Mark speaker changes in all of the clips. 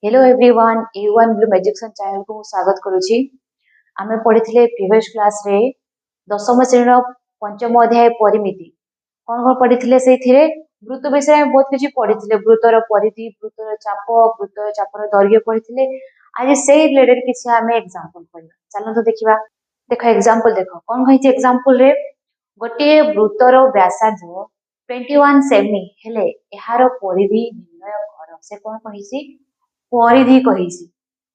Speaker 1: Hello everyone ए1 blue मैजिक्सन channel को स्वागत करुछि। आमे पढ़िथिले प्रीवियस क्लास रे दशम श्रेणी पंचम अध्याय परिमिति कौन कौन पढ़िथिले सेथिरे वृत्त विषय में बहुत किछि पढ़िथिले। वृत्तर परिधि, वृत्तर चापर दैर्घ्य पढ़िथिले। आज से रिलेटेड किछि आमे एग्जांपल पढ़िबा। चलो तो देखिबा। देखो एग्जांपल देखो कौन कहिछि एग्जांपल रे गोटे वृत्तर व्यासार्ध 21 सेमी हेले एहार परिधि निर्णय कर। से कौन कहिछि परिधि कहिछि।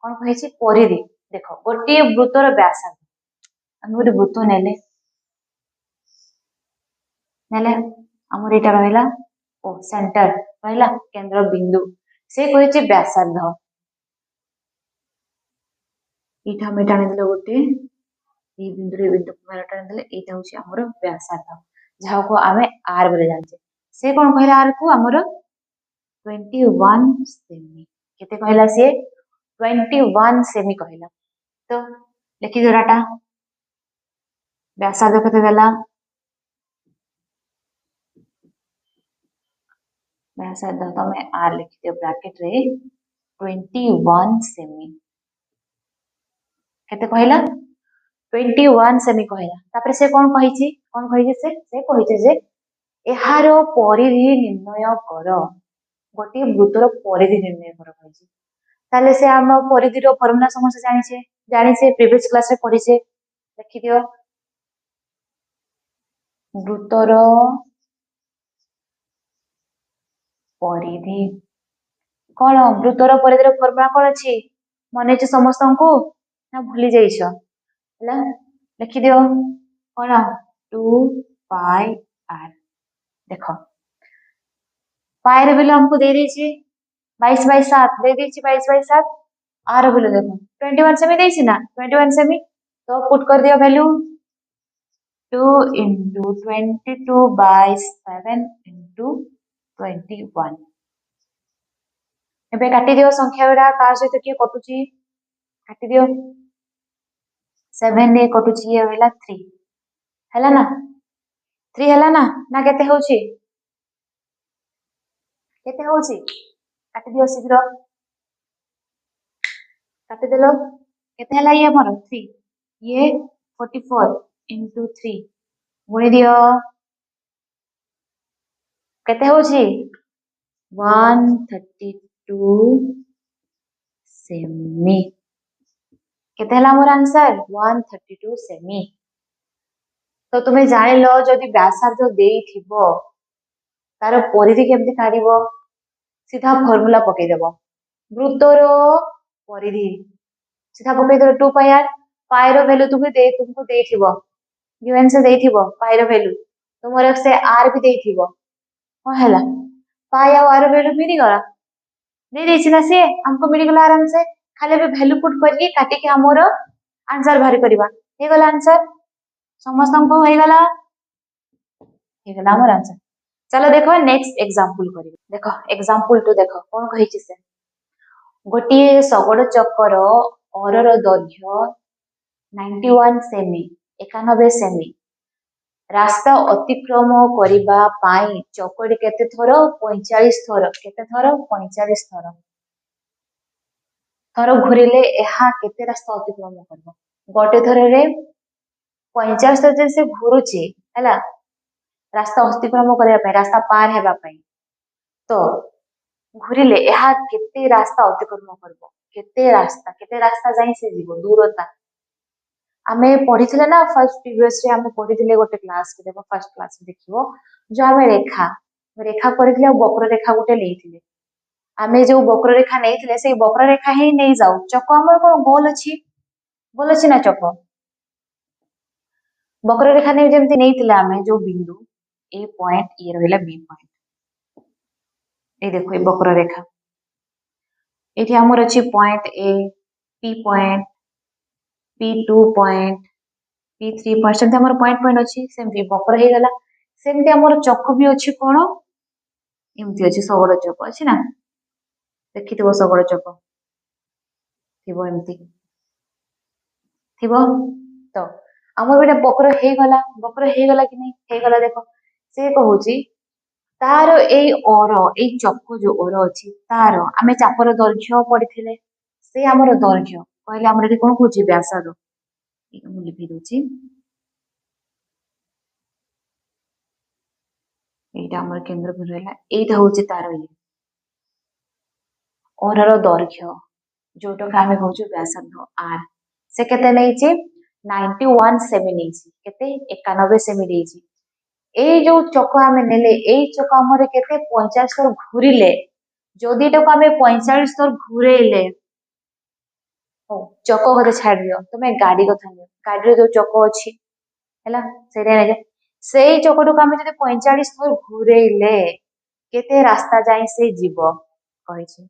Speaker 1: कौन कहिछि परिधि। देखो गोटे वृत्तर व्यासार्ध हम गोटे वृत्त नेले नेले हमर एटा रहला ओ सेंटर रहला केंद्र बिंदु। से कहिछि व्यासार्ध एटा हम एटा नेले गोटे ई बिंदु मारटा नेले एटा होछि हमर व्यासार्ध जहा को आमे आर बोले जानछे। से कौन कहला आर को हमर 21 सेमी केते कहला से 21 सेमी कहला। तो लिखि दो डाटा व्यासार्ध केते देला व्यासार्ध तमे आर लिखि दियो ब्रैकेट रे 21 सेमी केते कहला 21 सेमी कहला। तापर से कौन कहिछि से कहिछि जे एहार परिधि निर्णय कर। गोटे वृत्तर परिधि निर्णय कर कहिछि। ताले से हम परिधि रो फार्मूला समस्त जानिछे प्रीवियस क्लास रे पढिछे। लिखि दियो वृत्तर परिधि कौन वृत्तर परिधि रो फार्मूला कौन अछि मने छ समस्त को ना भूली जाइछ हला। लिखि दियो कौन 2 पाई आर। देखो पाई रे वैल्यू हमको दे देछि 22/7 दे देछि 22/7। आर वैल्यू देखो 21 सेमी देछि ना 21 सेमी। तो पुट कर दियो वैल्यू 2 into 22/7 into 21। एबे काटी दियो संख्या गुडा का सहित के कटुची काटी दियो 7 ने कटुची ये होला 3 हैला ना 3 हैला ना केते होची काटी दियो शीघ्र काटी देलो केते हैला ये हमर 3 ये 44 into 3 गुणी दियो केते होची 132 सेमी केते हैला मोर आंसर 132 सेमी। तो तुम्हें जाने लो जदि व्यासार्ध देइथिबो तार परिधि केमति काढिबो सीधा फार्मूला पकै देबो वृत्तर परिधि सीधा पकै दो 2 पाई आर। पाई रो वैल्यू तुमको देइथिबो गिवन से देइथिबो पाई रो वैल्यू तुमर से आर भी देइथिबो हो हैला पाई आ आर वैल्यू मिली गला दे देछि ना से हमको मिली गला आराम से खाली भी वैल्यू पुट करके काटी के हमर आंसर बाहर करबा हे गला आंसर समस्त को हो गला हे गला हमर आंसर। चलो देखो नेक्स्ट एग्जांपल करिबा। देखो एग्जांपल 2 देखो कोन कहिछि से गोटे सगड़ चक्कर अरर दैर्घ्य 91 सेमी 91 सेमी रास्ता अतिक्रम करिबा पाई चक्कड़ी केते थर 45 थर केते थर 45 थर थर घुरिले एहा केते रास्ता अतिक्रम करबो गोटे थर रे 50 थर जे से घुरुची हैला रास्ता अतिक्रम करिया पे रास्ता पार हेबा पे तो घुरिले एहा केते रास्ता अतिक्रम करबो केते रास्ता जाई से जीवो दूरता आमे पढ़िथिले ना फर्स्ट प्रीवियस रे आमे पढ़िथिले गोटे क्लास के देखो फर्स्ट क्लास देखिबो जो आमे रेखा पढ़िथिले वक्र रेखा गोटे लेथिले आमे जो वक्र रेखा नेथिले सेई वक्र रेखा ही नै जाऊ चक हमर को गोल अछि ना चक वक्र रेखा ने जेमति नेथिले आमे जो बिंदु ए पॉइंट ये रहला बी पॉइंट ए देखो ए वक्र रेखा एठी हमर अछि point A P point P2 point P3 point सेमते हमर पॉइंट अछि सेमति वक्र हे गला सेमति हमर चक भी अछि कोन एमति अछि सगड़ चक अछि ना देखिथिबो सगड़ चक थिबो एमति थिबो। तो हमर बेटा वक्र हे गला कि नै हे गला देखो से कहूची तार एई चक जो ओर अच्छी तार आम चापर दैर्घ्य पढ़ी से आमर दैर्घ्य कहले आमर कौन कौन व्यासाद लिखी दूची एटा आमर केंद्र बिंदु है एटा हूँ तार ये ओर दैर्घ्य जोटा आम कहूँ व्यासार्ध आर से केते नहीं 91 सेमी नहीं केते 91 सेमी देछि এই जो चक आम नेले এই चक आमर केते 50 थर घूरिले जदि एटाको आम 45 थर घूरेले चक कथा छाड़ दियो तुम गाड़ी कथा नियो गाड़ी जो चक अच्छी है से चकटू आम जो 45 थर घूरेले केते रास्ता जाए से जीव कही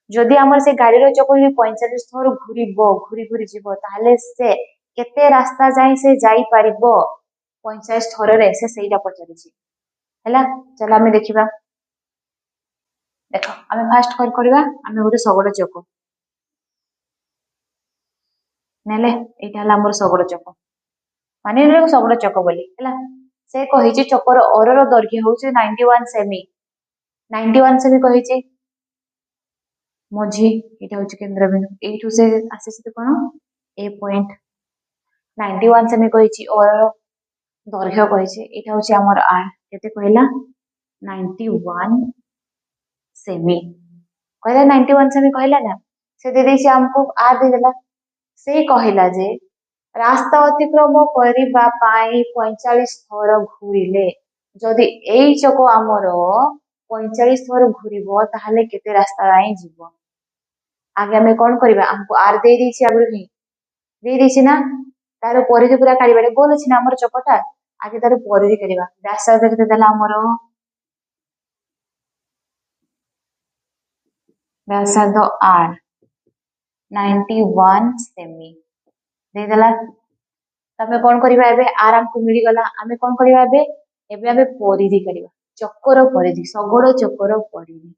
Speaker 1: जदि आमर से गाड़ी चक 45 थर घूरी घूरी जीव ताहले से केते रास्ता जाए से जाई पारिबो 45 थर से सहीटा पचारि है चल आम देखा देख आम फास्ट कर करवा आम गोटे शगड़ चक नेले एटा हला हमर शगड़ चक माने शगड़ चक बोली है से कही चकर ओर दैर्घ्य हूँ 91 सेमी 91 सेमी कही मझी यहाँ हूँ केन्द्र बिंदु यू से आसी कौन ए पॉइंट 91 सेमी कही ओर दैर्घ्य कही यहाँ हूँ आमर आर केते कहला 91 सेमी कहला 91 सेमी कहला ना से दे देछि हमको आर दे देला से कहला जे रास्ता अतिक्रम करबा पाई 45 थर घूरिले जदि एई चक आमर 45 थर घूरिबो ताहले केते रास्ता जाई जीवो आगे आम कौन करबा हमको आर दे देछि आगु ही दे देछि ना तार परिधि पूरा काढिबा गोल अछि ना हमर चकटा आगे तार परिधि काढिबा व्यासार्ध केते देला हमर व्यासार्ध आर 91 सेमी दे देला तमे कौन करबा एबे आर हमको मिली गला आमे कौन करबा एबे आमे परिधि काढिबा चक्कर परिधि शगड़ चक्कर परिधि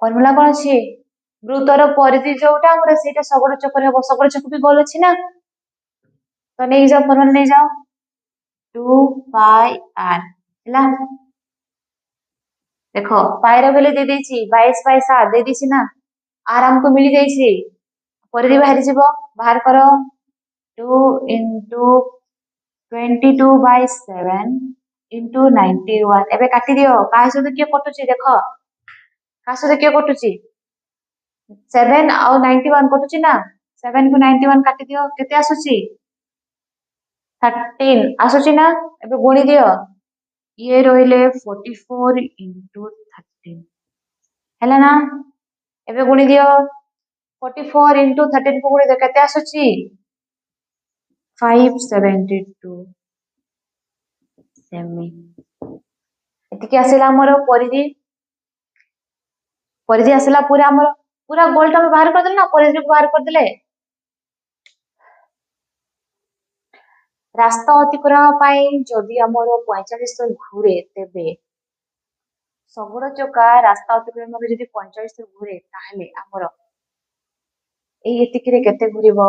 Speaker 1: फर्मुला कौन अच्छी वृत्तर परिधि जोटा हमर सेटा शगड़ चक्कर हे शगड़ चक्कर भी गोल अछि ना तो नहीं जाओ फर्मुला नहीं जाओ 2 पाई आर हैला देखो पाई रो वैल्यू दे देछि 22 बाय 7 दे देछि ना आर हमको मिली जाइछि परिधि बाहर जीवो बाहर करो 2 into 22 by 7 into 91 एबे काटी दियो का सहित के कटुची देखो का सहित के कटुची 7 और 91 कटुची ना 7 को 91 काटी दियो केते आसुची 13 आसुची ना एबे गुणी दियो ये रहिले 44 into 13 हैला ना एबे गुणी दियो 44 into 13 को गुणी दे केते आसुची 572 सेमी एतिके आसिला हमर परिधि परिधि आसिला पूरा हमर पूरा गोलटा में बाहर कर देले ना परिधि को बाहर कर देले रास्ता अतिक्रमण पाई जदि हमर 45 थर घूरे तेबे शगड़ चका रास्ता अतिक्रमण जदि 45 थर घूरे ताहले हमर एई एतिके रे केते घूरिबो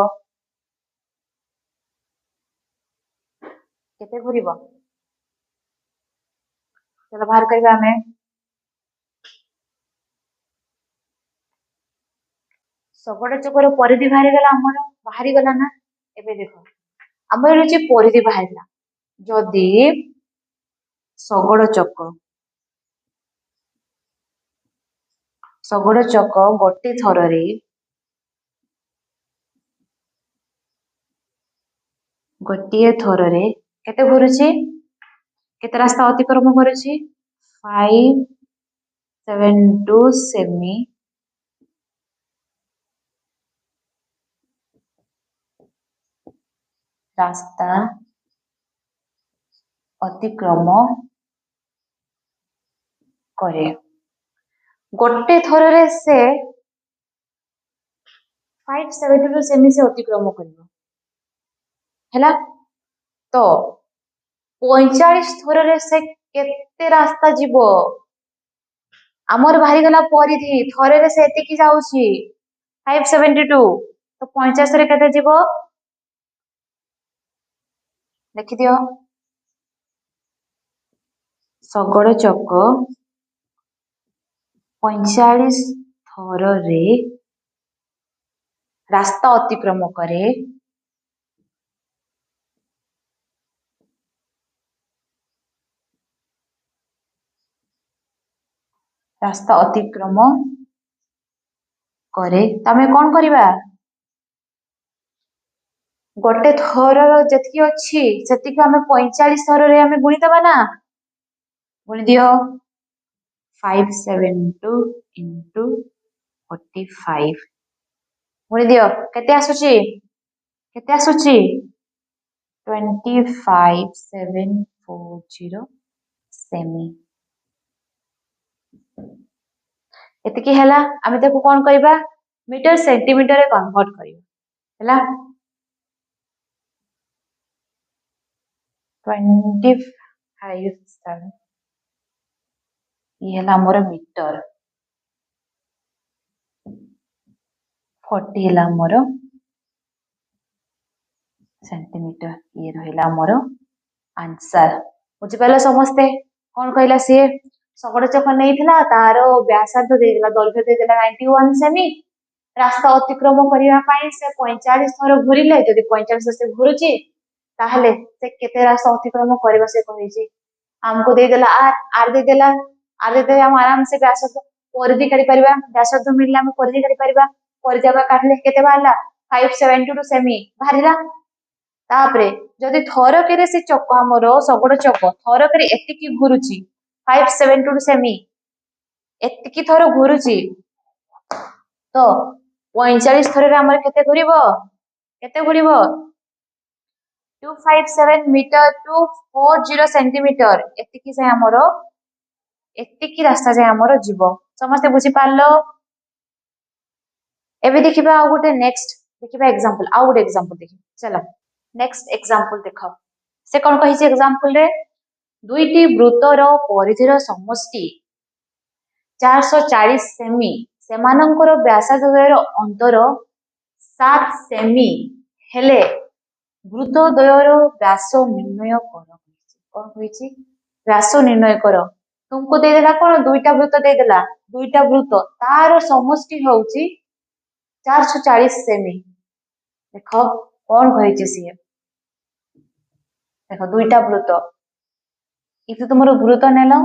Speaker 1: चलो बाहर करबा हमें शगड़ चकर परिधि बाहरी गला हमर बाहरी गला ना एबे देखो हमर जे परिधि बाहरला जदि शगड़ चक गोटे थररे गोटे थररे केते घुरुची केते रास्ता अतिक्रम करुची 572 सेमी रास्ता अतिक्रम करे गोटे थररे से 572 सेमी से अतिक्रम करिवो हैला तो 45 थररे से केते रास्ता जीवो आमर बाहरी गला परिधि थररे से एतिकी जाउची 572 तो 50 रे केते जीवो लिखि दियो शगड़ चक 45 थर रे रास्ता अतिक्रम करे रास्ता अतिक्रम करे तमे कौन करिबा गोटे थर जति अच्छी सेति को हमें 45 थर रे हमें गुणी दबा ना गुणी दियो 572 into 45 गुणी दियो केते आसुची 25740 सेमी एतिकी हैला आमे देखो कौन करिबा मीटर सेंटीमीटर रे कन्वर्ट करिबा हैला 25 ये हैला मोर मीटर 40 हैला मोर सेंटीमीटर ये रहिला मोर आंसर बुझी पाइला समस्ते कौन कहला सी शगड़ चक नहीं तार व्यासार्ध देदेला दैर्घ्य देदेला 91 सेमी रास्ता अतिक्रम करने से 45 थर घूरिले जदि 45 से घूरुची ताहले से केते रास्ता अतिक्रम करबा से कहिची हमको देदेला आर देदेला हम आराम से व्यासार्ध परिधि काढी परिबा व्यासार्ध मिलला हम परिधि काढी परिबा परिधि हम काढले केते बाहला 572 सेमी बाहरिला तापरे जदि थरकरे से चक हमर शगड़ चक थरकरे एतिकी घुरुची 572 सेमी एतिकी थर घुरुची तो 45 थर रे हमर केते घुरिबो 257 मीटर 240 सेंटीमीटर एतिकी से हमर एतिकी रास्ता से हमर जीवो समस्त बुझी पारलो एबे देखिबा आ गुटे नेक्स्ट देखिबा एग्जांपल आ गुटे एग्जांपल देखि चलो नेक्स्ट एग्जांपल देखो से कोन कहि छै एग्जांपल रे दुईटी वृत्तर परिधिर समष्टि 440 सेमी सेमानंकर व्यासार्धर अंतर 7 सेमी हेले वृत्तद्वयर व्यास निर्णय कर कौन होईची व्यास निर्णय कर तुमको दे देला कौन दुईटा वृत्त दे देला दुईटा वृत्त तार समष्टि होउची 440 सेमी देखो कौन होईची सी देखो दुईटा वृत्त इतु तुमरो वृत्त नेलो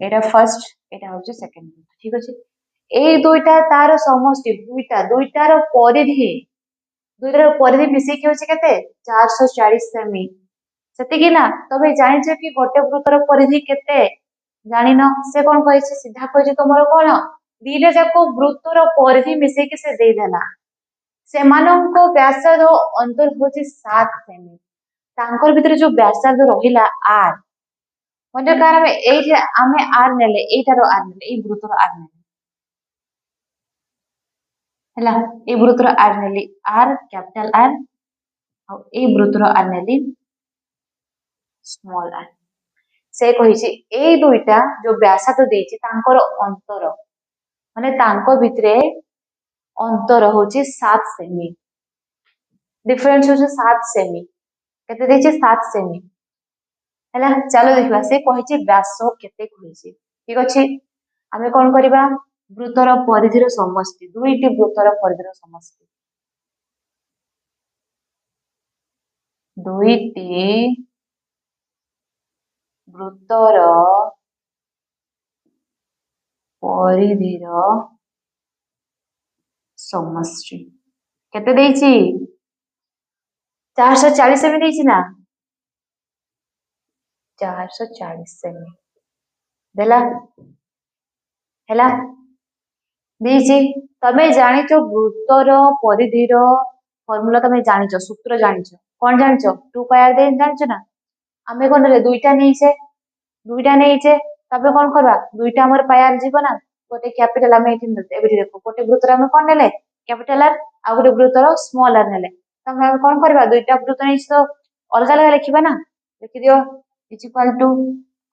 Speaker 1: एटा फर्स्ट एटा होची सेकंड ठीक अछि ए दुईटा तार समष्टि दुईटार परिधि दुईटार परिधि मिसे कि होची केते 440 सेमी सेति कि ना तबे जानि छ कि गोटे वृत्तर परिधि केते जानि न से कोन कहै छै सीधा कहै छै तमरो कोन दीटा जाको वृत्तर परिधि मिसे कि से देई देला सेमानंको व्यासार्ध अंतर होची 7 सेमी तांकर भितर जो व्यासार्ध रहिला r म्हणजे कार में ए जे आमे r नेले एटारो r नेले ए वृत्तर r नेले हला ए वृत्तर r नेली r कैपिटल R और ए वृत्तर r नेली स्मॉल r से कहि छी ए दुईटा जो व्यासार्ध देछि तांकर अंतर माने तांको भितरे अंतर होछि 7 सेमी डिफरेंस होछि 7 सेमी केते देछि 7 सेमी हला चलो देखबा से कहि छी व्यास केते कहि छी ठीक अछि हमें कोन करबा वृत्तर परिधिर समष्टि दुईटी वृत्तर परिधिर समष्टि दुईटी वृत्तर परिधिर समष्टि केते देछि 440 सेमी देछि ना 440 सेमी देला हैला देछि तमे जानिचो वृत्तर परिधिर फार्मूला तमे जानिचो सूत्र जानिचो कोन जानिचो 2 पाई r दे जानिचो ना हमें कोन रे दुईटा नैचे तबे कोन करबा दुईटा हमर पाई r जीवो ना गोटे कैपिटल हमें एठी नते एबे देखो गोटे वृत्तर हमें कोन नेले कैपिटल R आ गोटे वृत्तर स्मॉल r नेले तमे हम कोन करबा दुईटा वृत्त नैछ तो अलग अलग लिखिबा ना लिखि दियो इज इक्वल टू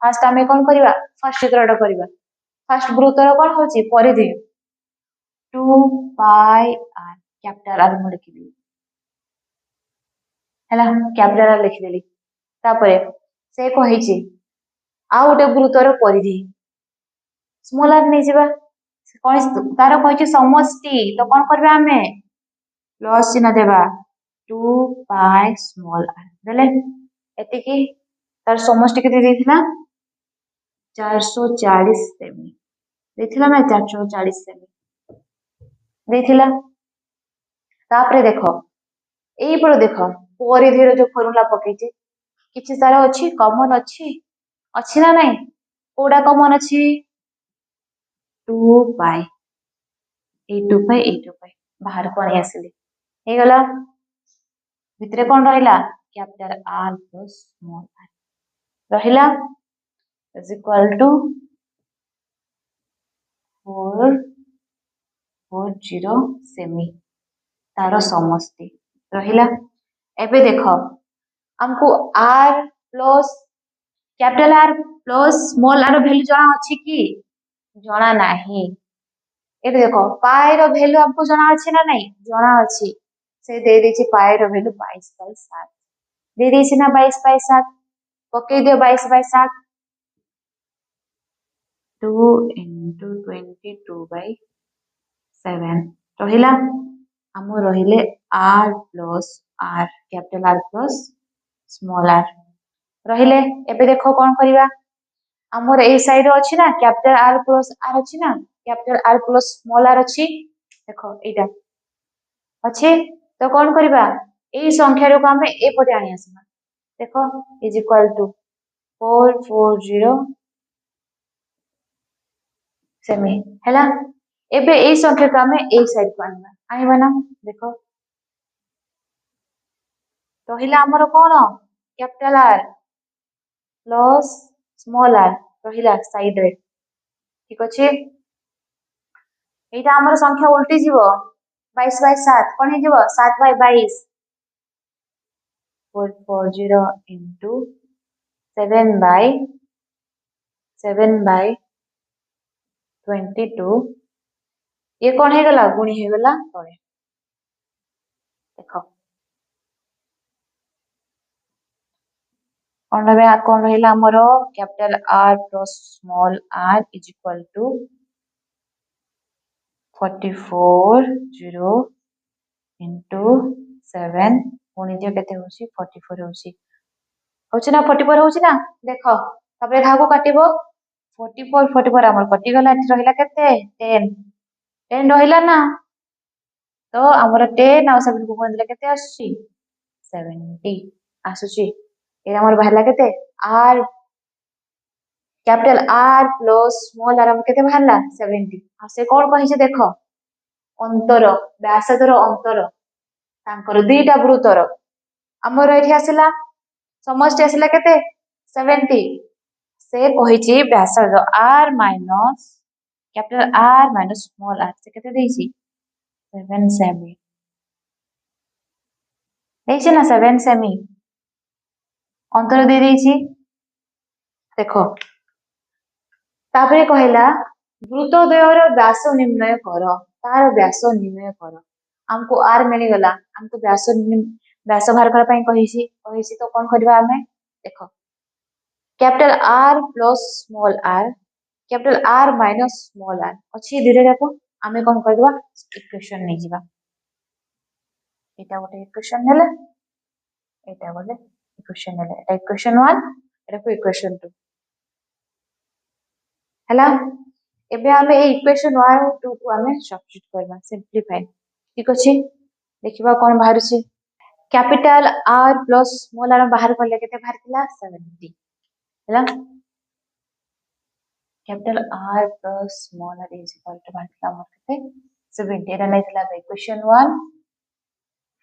Speaker 1: फर्स्ट हमें कोन करबा फर्स्ट चित्रटा करबा फर्स्ट वृत्तर कोन होची परिधि 2 पाई r कैपिटल r मु लिखि हैला कैपिटल r लिखि देली तापरे से कहिछि आ गोटे गुरुतर परिधि स्मॉल r नै जिबा कौन तार कहिछि समष्टि तो कोन करबा हमें प्लस चिन्ह देबा 2 पाई स्मॉल r देले एतिकी तार समष्टि केते देथिला 440 सेमी देथिला ना 440 सेमी देथिला तापरे देखो एई पर देखो परिधिर जो फॉर्मूला पकेइचे किछि तार अछि कॉमन अछि ना नहीं कोडा कॉमन अछि 2 पाई ए 2 पाई ए 2 पाई बाहर को आनी आसिली हे गला भितरे कोन रहिला capital R plus small r रहिला इज इक्वल टू 440 सेमी तार समष्टि रहिला एबे देखो हमको r plus capital R plus small r value जाना अछि की जाना नाही एबे देखो पाई रो वैल्यू हमको जाना अछि ना नहीं जाना अछि से दे देछि पाई रो वैल्यू 22/7 दे देछि ना 22/7 पके दियो 22/7 2 into 22/7 रहिला हम रहिले r plus r capital R plus small r रहिले एबे देखो कोन करिवा हमर ए साइड अछि ना कैपिटल R प्लस r अछि ना capital R plus small r अछि देखो एटा अछि तो कोन करिवा एई संख्या रो हम ए पटे आनी आसबा देखो इज इक्वल टू 440 सेमी हैला एबे एई संख्या को हम ए साइड को आनिबा ना देखो रहिला हमर कोन capital R plus small r रहिला साइड रे ठीक अछि एटा हमर संख्या उल्टी जीवो 22/7 कोन हे जीवो 7/22 440 into 7/22 ये कोन हे गला गुणी हे गला तळे देखो कोन रहिला हमर capital R plus small r is equal to 440 into 7 गुणी दियो केते होछि 44 होछि ना 44 होछि ना देखो तबरे घाको काटिबो 44 हमर कटि गला एठी रहिला केते 10 10 रहिला ना तो हमर 10 आ 7 को गुणी देले केते आछि 70 आसुछि ए हमर बाहरला केते r capital R plus small r हम केते बाहरला 70 आ से कोन कहिजे देखो अंतर व्यासार्धर अंतर तांकर दुईटा वृत्तर हमर एठी आसिला समष्टि आसिला केते 70 से कहिछि व्यासार्ध r minus capital R minus small r से केते देछि 7 सेमी देछि ना 7 सेमी अंतर दे देछि देखो तापरे कहला वृत्तद्वयर व्यास निर्णय कर तार व्यास निर्णय कर हमको r मिली गला हमको व्यास बाहर कर पई कहिछि तो कोन करबा हमें देखो capital R plus small r capital R minus small r अछि धीरे देखो हमें कोन करबा इक्वेशन नै जिबा एटा गोटे इक्वेशन नेले एटा गोटे इक्वेशन नेले एटा इक्वेशन 1 एटा को इक्वेशन 2 हला एबे हमें ए इक्वेशन 1 और 2 को हमें सब्स्टिट्यूट करबा सिंपलीफाई ठीक अछि देखिबा कोन बाहर छी capital R plus small r बाहर करले केते बाहर थिला 70 हला capital R plus small r is equal to बाहर थिला हमर केते 70 एरा नै थिला equation 1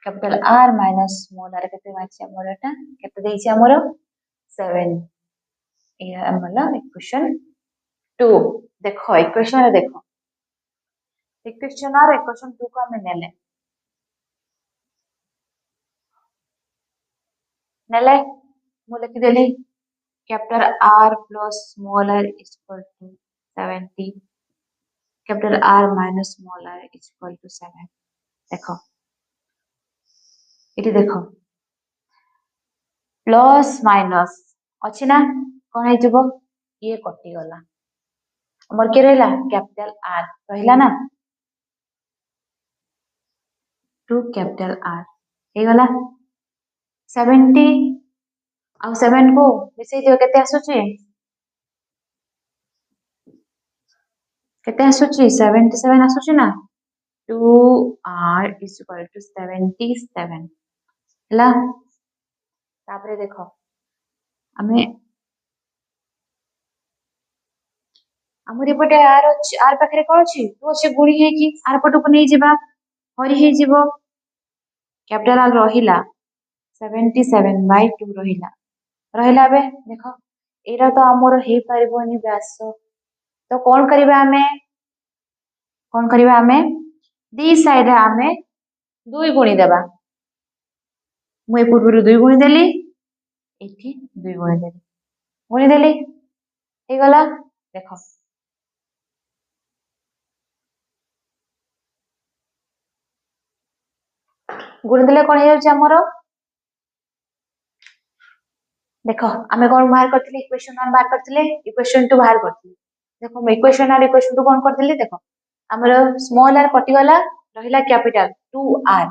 Speaker 1: capital R minus small r केते बाछि हमर एटा केते देछि हमर 7 एरा हमला इक्वेशन 2 देखो इक्वेशन देखो इक्वेशन और इक्वेशन 2 को हमें नेले मु लिखि देली capital R plus small r is equal to 70 capital R minus small r is equal to 7 देखो इटी देखो प्लस माइनस अच्छी ना कौन है ये कटी गला हमर के रहला कैपिटल R रहला ना 2 कैपिटल R हे गला 70 आ 7 को मिसई दियो केते आसुची केते आसुची 77 आसुची ना 2R इज इक्वल टू 77 हला तापरे देखो आमे हमर एपटे आर पाखरे कोन अछि 2 अछि गुणी हे कि आर पटको नै जिबा हरि हे जिवो कैपिटल आर रहिला 77 बाय 2 रहिला रहिला बे देखो एरा तो हमर हे परिबोनी व्यास तो कौन करिबा आमे दी साइड आमे 2 गुणी देबा मु ए पूर्वरु 2 गुणी देली एठी 2 गुणी देली हे गला देखो गुणी देले कोन हे जाउची हमरो देखो आमे कोन बाहर करथिले इक्वेशन 1 बाहर करथिले इक्वेशन 2 बाहर करथिले देखो मैं इक्वेशन और इक्वेशन 2 कोन करथिले देखो हमरो स्मॉल r कटि गला रहिला कैपिटल 2r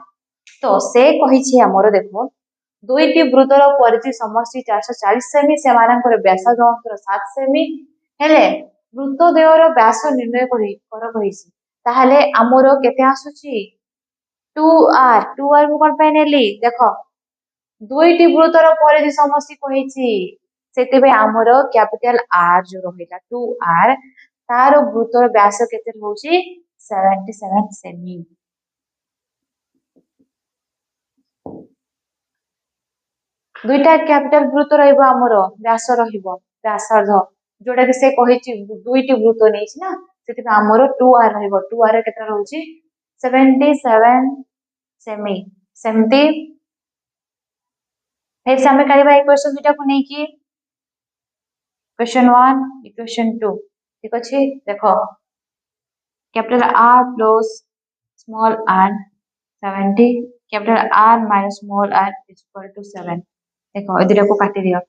Speaker 1: तो से कहि छी हमरो देखो दुईटी वृत्तर परिधि समष्टि 440 सेमी सेमानकर व्यासार्ध अंतर 7 सेमी हेले वृत्त द्वयर व्यास निर्णय कर कहिसी ताहले हमरो केते आसुची 2r मु कोन पे नेली देखो दुईटी वृत्तर परिधि समष्टि कहिची सेते बे हमरो कैपिटल R जो रहिला 2r तार वृत्तर व्यास केते होची 77 सेमी दुईटा कैपिटल वृत्त रहइबो हमरो व्यास रहइबो व्यासार्ध जोटा कि से कहिची दुईटी वृत्त नेछि ना सेति हमरो 2r रहइबो 2r केतना रहउची 77 सेमी सेमती हे से हमें काइबा इक्वेशन दुटा को नै कि इक्वेशन 1 इक्वेशन 2 ठीक अछि देखो capital R plus small r 70 capital R minus small r is equal to 7 देखो ए दुटा को काटी दियो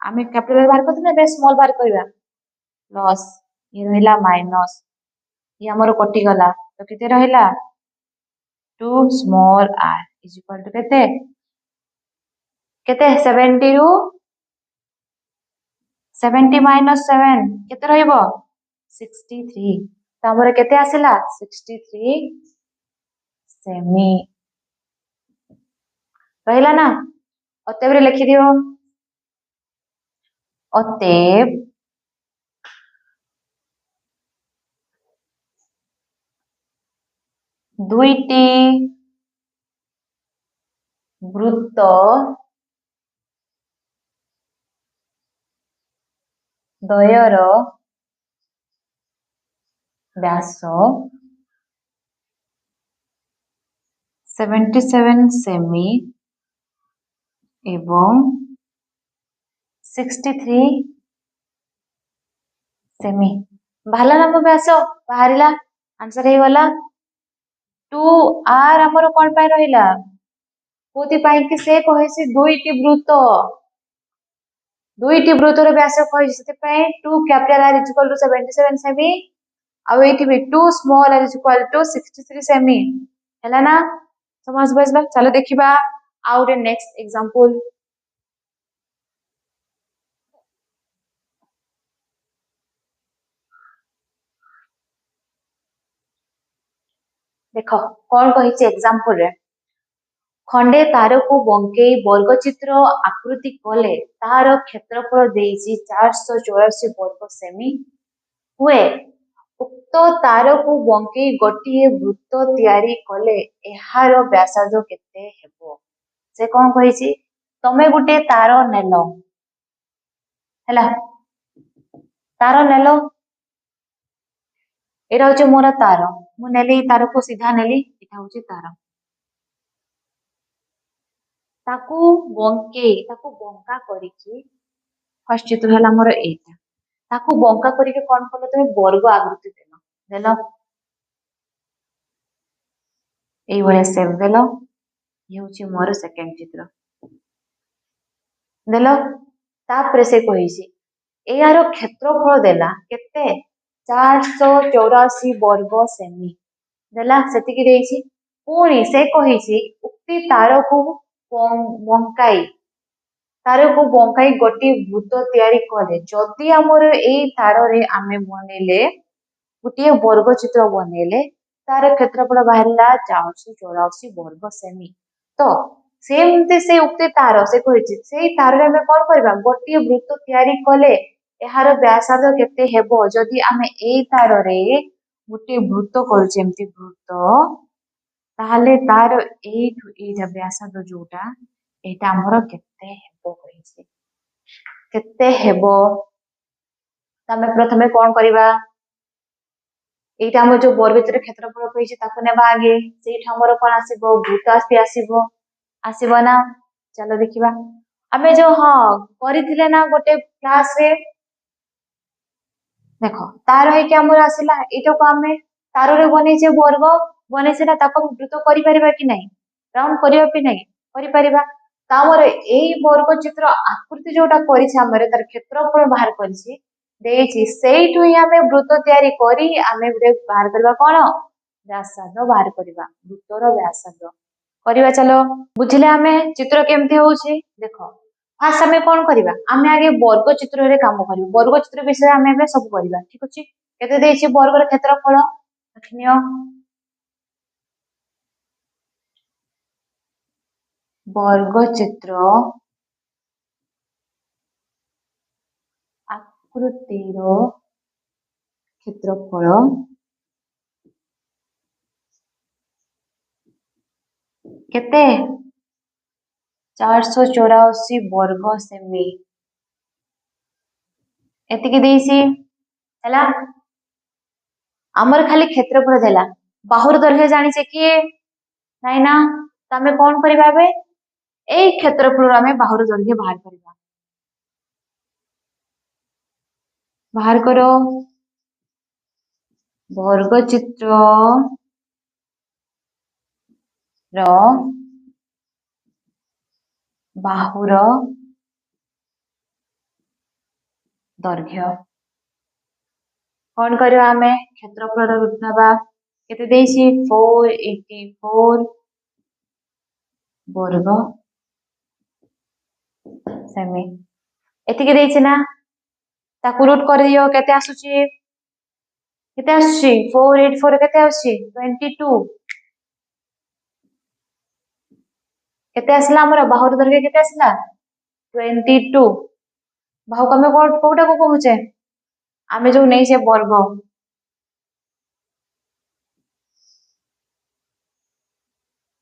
Speaker 1: आमे कैपिटल बाहर करथिले बे स्मॉल बाहर करबा प्लस ये रहिला माइनस ये हमरो कटि गला तो केते रहिला 2 small r is equal to केते केते 70 रु 70 माइनस 7 केते रहइबो 63 तो हमरो केते आसिला 63 सेमी रहिला ना अतेबरे लिखि दियो अतेब दुईटी वृत्त द्वयर व्यास 77 सेमी एवं 63 सेमी बाहला ना व्यास बाहरिला आंसर हे वाला 2r हमरो कोन पाई रहिला कोति पाई कि से कहिसी दुईटी वृत्तर व्यास कहिसी सेते pi 2 capital R is equal to 77 सेमी आ एठी भी 2 small r is equal to 63 सेमी हैला ना समझ बसला चलो देखिबा आउट नेक्स्ट एग्जांपल देखो कौन कहिछि एग्जांपल रे खंडे तार को बंकेई वर्गचित्र आकृति कले तार क्षेत्रफल देइछि 484 वर्ग सेमी हुए उक्त तार को बंकेई गोटिए वृत्त तयारी कले एहार व्यासार्ध केते हेबो से कौन कहिछि तमे गुटे तार नेलो हैला तार नेलो एटा होचे मोर तार मु नेली तार को सीधा नेली एटा होचे तार ताकू बंका करिकी फर्स्ट चित्र हला मोर एटा ताकू बंका करके कौन कल तुम वर्ग आकृति देल ये सेप देल ये हूँ मोर सेकेंड चित्र देल तापर से कही यार क्षेत्रफल देला केते 484 वर्ग सेमी देला सेतिकी देइछि पुणी से कही उक्ति तार को बंकाई गोटे वृत्त तैयारी कले जदि आमर एई तार रे आमे बनइले गोटे वर्ग चित्र बनइले तार क्षेत्रफल बाहरला 484 वर्ग सेमी तो सेमती से उक्ति तार से कही से तार रे आमे कौन करबा गोटे वृत्त तैयारी कले यार व्यासार्ध केते हेबो जदि आमे एई तार रे गोटे वृत्त करूचे एमती वृत्त ताहले तार एठु एटा व्यासार्ध जोटा एटा हमर केते हेबो कहिसे केते हेबो तमे प्रथमे कोन करिबा एटा हम जो वर्ग चित्र क्षेत्रफल कहिसे ताको नेबा आगे सेठ हमर कोन आसीबो वृत्त आसीबो आसीबो ना चलो देखिबा आमे जो हां करिथिले ना गोटे क्लास रे देखो तार है कि हमर आसिला एटा को आमे तार रे बनेचे वर्ग बनेसेला ताको वृत्त करि परिबा कि नहीं राउंड करियो कि नहीं करि परिबा तामरे एई वर्ग चित्र आकृति जोटा करिसे हमरे तार क्षेत्रफल बाहर करिसे देइछि सेइठु ही आमे वृत्त तयारी करी आमे बाहर करबा कोन व्यासार्ध बाहर करबा वृत्तर व्यासार्ध करबा चलो बुझिले आमे चित्र केमते होउछि देखो फास्ट आमे कोन करबा आमे आगे वर्ग चित्र रे काम करबा वर्ग चित्र विषय आमे बे सब करबा ठीक अछि केते देइछि वर्ग रे क्षेत्रफल देखनियो वर्ग चित्र आकृतिर क्षेत्रफल केते 484 वर्ग सेमी एतिकी देइसी हैला हमर खाली क्षेत्रफल देला बाहुर दैर्घ्य जानिसे कि नाही ना तमे कोन करबा बे एई क्षेत्रफल आमे बाहुर दैर्घ्य बाहर करबा बाहर करो वर्ग चित्र र बाहुर दैर्घ्य कौन करियो आमे क्षेत्रफल रूप नबा केते देइछि 484 वर्ग सेमी एतिके देइछि ना ताकु रूट कर दियो केते आसुछि 484 केते आसुछि 22 केते आसला हमर बाहुर दैर्घ्य केते आसला 22 बाहु कमे कोटा को कहूचे आमे जो नै से वर्ग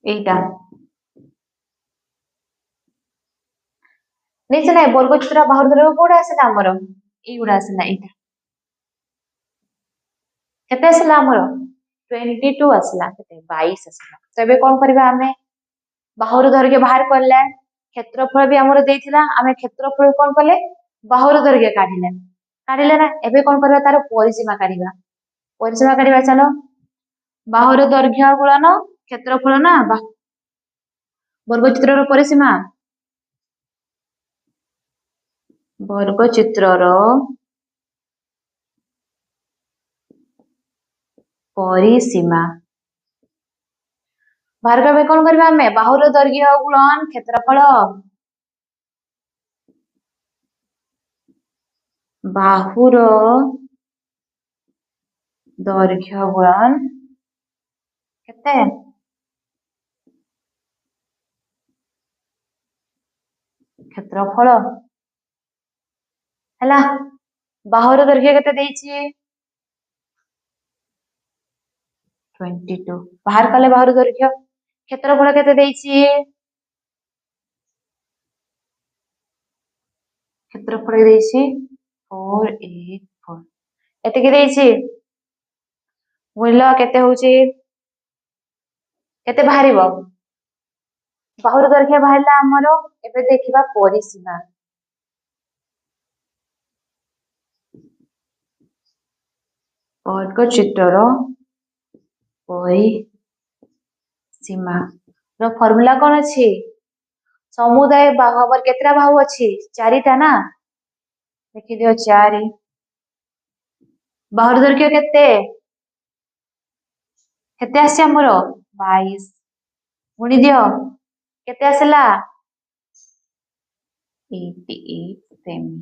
Speaker 1: एटा नै से नै वर्ग चित्र बाहुर दैर्घ्य कोटा आसला हमर ई गुडा आसला एटा केते आसला हमर 22 आसला केते 22 आसला तबे कोन करबा आमे बाहुर दैर्घ्य बाहर करले क्षेत्रफल भी हमर देइथिला आमे क्षेत्रफल कोन करले बाहुर दैर्घ्य काढिले ना एबे कोन करबा तार परिसीमा काढिबा चलो बाहुर दैर्घ्य गुणन क्षेत्रफल ना वर्ग चित्र रो परिसीमा वर्ग चित्र रो परिसीमा बाहर करबे कोन करबा हमें बाहुर दैर्घ्य गुणन क्षेत्रफल बाहुर दैर्घ्य गुणन केते क्षेत्रफल हैला बाहुर दैर्घ्य केते देइछि 22 बाहर कले बाहुर दैर्घ्य क्षेत्रफल केते देइछि क्षेत्रफल देइछि 484 एते के देइछि मूल्य केते होउछि केते बाहरिबो बाहुर दैर्घ्य बाहरला हमरो एबे देखिबा परिसीमा ବର୍ଗ ଚିତ୍ରର ପରିସୀମା ର ଫର୍ମୁଲା କଣ ଅଛି? ସମୁଦାୟ ବାହୁ ଆମର କେତେଟା ବାହୁ ଅଛି? 4ଟା ନା, ଦେଖିଦିଅ 4। ବାହୁର ଦୈର୍ଘ୍ୟ କେତେ? କେତେ ଆସିଛି ଆମର? 22। ଗୁଣି ଦିଅ, କେତେ ଆସିଲା? 88 ସେମି।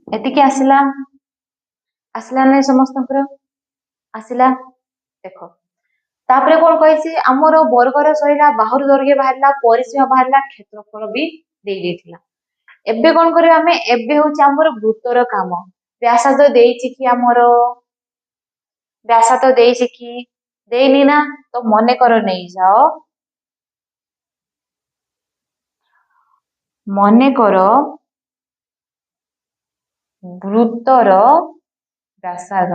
Speaker 1: ଏତିକି ଆସିଲା? ଆସିଲା ନାଇଁ ସମସ୍ତଙ୍କର? ଆସିଲା। ଦେଖ ତାପରେ କଣ କହିଛି? ଆମର ବର୍ଗର ସରିଲା, ବାହୁର ଦୈର୍ଘ୍ୟ ବାହାରିଲା, ପରିସୀମା ବାହାରିଲା, କ୍ଷେତ୍ରଫଳ ବି ଦେଇଦେଇଥିଲା। ଏବେ କଣ କରିବା ଆମେ? ଏବେ ହଉଛି ଆମର ବୃତ୍ତର କାମ। ବ୍ୟାସାର୍ଧ ଦେଇଛି କି ଆମର? ବ୍ୟାସାର୍ଧ ଦେଇଛି କି? ଦେଇନି ନା, ତ ମନେ କର ନେଇଯାଅ। ମନେ କର ବୃତ୍ତର ବ୍ୟାସାର୍ଧ।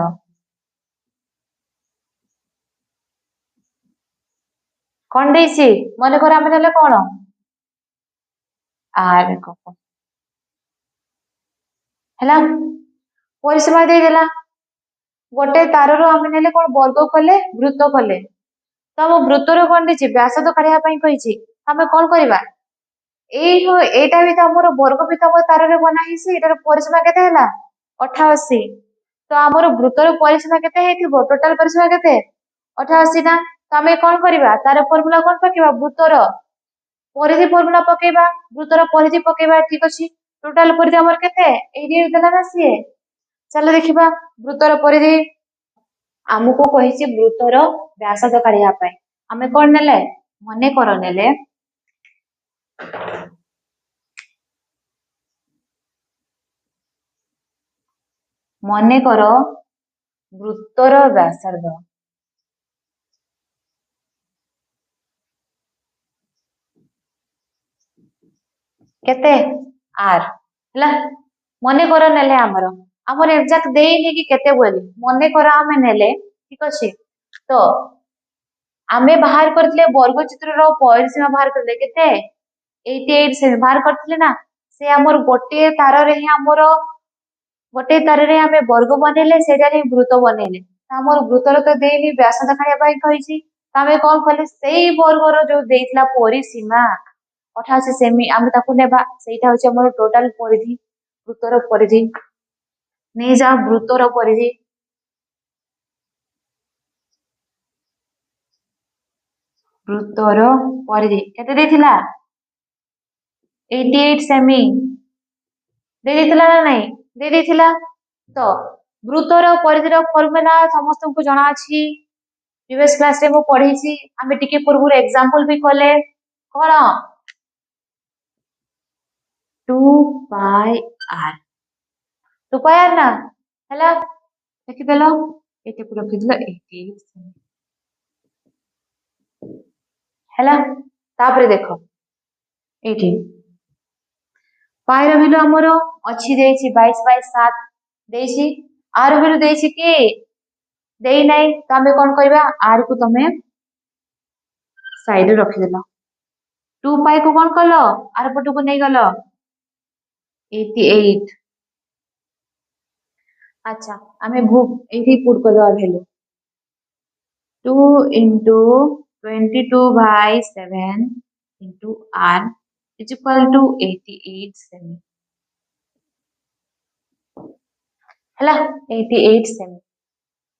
Speaker 1: କଣ ଦେଇଛି? ମନେ କର ଆମେ ନେଲେ କଣ? ଆର ହେଲା। ପରିସୀମା ଦେଇଦେଲା। ଗୋଟେ ତାରରୁ ଆମେ ନେଲେ କଣ? ବର୍ଗ କଲେ, ବୃତ୍ତ କଲେ। ତ ଆମ ବୃତ୍ତର କଣ ଦେଇଛି? ବ୍ୟାସାର୍ଧ କାଢିବା ପାଇଁ କହିଛି। ଆମେ କଣ କରିବା? ଏଇଟା ବି ତ ଆମର ବର୍ଗ ବି ତମ ତାରରେ ବନା ହେଇଛି। ଏଇଟାର ପରିସୀମା କେତେ ହେଲା? 88। ତ ଆମର ବୃତ୍ତର ପରିସୀମା କେତେ ହେଇଥିବ? ଟୋଟାଲ ପରିସୀମା କେତେ? 88 ନା। ତ ଆମେ କଣ କରିବା? ତାର ଫର୍ମୁଲା କଣ ପକେଇବା? ବୃତ୍ତର ପରିଧି ଫର୍ମୁଲା ପକେଇବା। ବୃତ୍ତର ପରିଧି ପକେଇବା। ଠିକ ଅଛି। ଟୋଟାଲ ପରିଧି ଆମର କେତେ? ଏଇଠି ଦେଲା ନା ସିଏ? ଚାଲ ଦେଖିବା ବୃତ୍ତର ପରିଧି। ଆମକୁ କହିଛି ବୃତ୍ତର ବ୍ୟାସାର୍ଧ କାଢିବା ପାଇଁ। ଆମେ କଣ ନେଲେ? ମନେ କର ନେଲେ ମନେ କର ବୃତ୍ତର ବ୍ୟାସାର୍ଧ। କେତେ? ଆର ହେଲା। ମନେ କର ନେଲେ ଆମର ଏକ୍ଜାକ୍ଟ ଦେଇନି କି କେତେ ବୋଲି, ମନେ କର ଆମେ ନେଲେ। ଠିକ ଅଛି। ତ ଆମେ ବାହାର କରିଥିଲେ ବର୍ଗ ଚିତ୍ରର ପରିସୀମା ବାହାର କରିଥିଲେ କେତେ? 88 ସେମି ବାହାର କରିଥିଲେ ନା। ସେ ଆମର ଗୋଟିଏ ତାରରେ ହିଁ ଗୋଟେ ତାରରେ ଆମେ ବର୍ଗ ବନେଇଲେ, ସେଇଟାରେ ହିଁ ବୃତ୍ତ ବନେଇଲେ। ଆମର ବୃତ୍ତର ତ ଦେଇନି, ବ୍ୟାସାର୍ଧ କାଢିବା ପାଇଁ କହିଛି। ତ ଆମେ କଣ କଲେ? ସେଇ ବର୍ଗର ଯୋଉ ଦେଇଥିଲା ପରିସୀମା 88 ସେମି, ଆମେ ତାକୁ ନେବା। ସେଇଟା ହଉଛି ଆମର ଟୋଟାଲ ପରିଧି, ବୃତ୍ତର ପରିଧି। ନେଇଯାଅ ବୃତ୍ତର ପରିଧି। ବୃତ୍ତର ପରିଧି କେତେ ଦେଇଥିଲା? 88 ସେମି। ଦେଇଥିଲା ନା ନାଇଁ? ଦେଇଥିଲା। ତ ବୃତ୍ତର ପରିଧିର ଫର୍ମୁଲା ସମସ୍ତଙ୍କୁ ଜଣା ଅଛି। ପ୍ରିଭିୟସ କ୍ଲାସ ରେ ମୁଁ ପଢେଇଛି। ଆମେ ଟିକେ ପୂର୍ବରୁ ଏକ୍ସାମ୍ପଲ ବି କଲେ। କଣ? 2πr। 2πr ନା ହେଲା। ଦେଖିଦେଲ, ଏଇଟାକୁ ରଖିଦେଲ 88 ହେଲା। ତାପରେ ଦେଖ ଏଇଠି ପାଇର ଭ୍ୟାଲୁ ଆମର ଅଛି, ଦେଇଛି 22/7 ଦେଇଛି। ଆର ଭ୍ୟାଲୁ ଦେଇଛି କି? ଦେଇ ନାହିଁ। ତ ଆମେ କଣ କରିବା? ଆର କୁ ତମେ ସାଇଡରେ ରଖିଦେଲ। 2π କୁ କଣ କଲ? ଆର ପଟକୁ ନେଇଗଲ 88। ଆଚ୍ଛା, ଆମେ ଏଇଠି ପୁଟ୍ କରିଦବା value 2 into 22/7 into r is equal to 88 ସେମି ହେଲା। 88 ସେମି।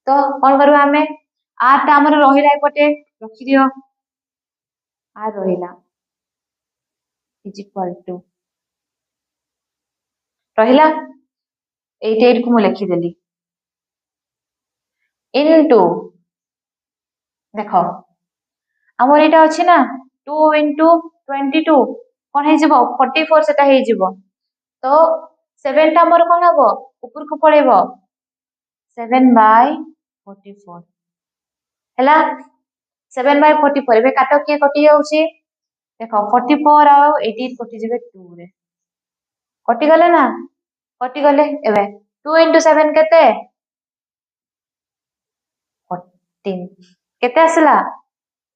Speaker 1: ତ କଣ କରିବା ଆମେ? r ଟା ଆମର ରହିଲା ଏପଟେ, ରଖିଦିଅ। r ରହିଲା is equal to ରହିଲା 88 କୁ ମୁଁ ଲେଖିଦେଲି into, ଦେଖ ଆମର ଏଇଟା ଅଛି ନା 2 into 22 କଣ ହେଇଯିବ? 44 ସେଟା ହେଇଯିବ। ତ 7 ଟା ଆମର କଣ ହବ? ଉପରକୁ ପଳେଇବ 7/44 ହେଲା। 7/44। ଏବେ କାଟ, କିଏ କଟି ଯାଉଛି? ଦେଖ 44 ଆଉ 88 କଟିଯିବେ 2 ରେ। କଟିଗଲେ ନା? କଟିଗଲେ। ଏବେ 2 into 7 କେତେ? 14। କେତେ ଆସିଲା?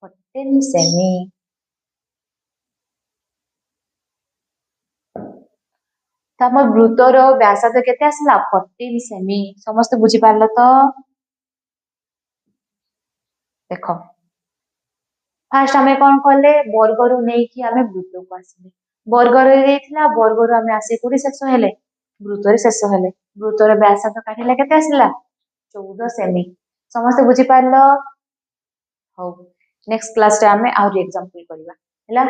Speaker 1: 14 ସେମି। तो आम वृत्तर व्यासार्ध केते आसला 14 सेमी समस्त बुझी पारल तो देखो फास्ट आम कौन कले वर्गर नहीं कि आम वृत्त को आसिले वर्गर वर्गर आम आसी कोड़ी शेष हेले वृत्तर शेष हेले वृत्तर व्यासार्ध काटिले केते आसला 14 सेमी समस्त बुझी पारल। हौ नेक्स्ट क्लास रे आम आउरी एग्जांपल करबा हैला।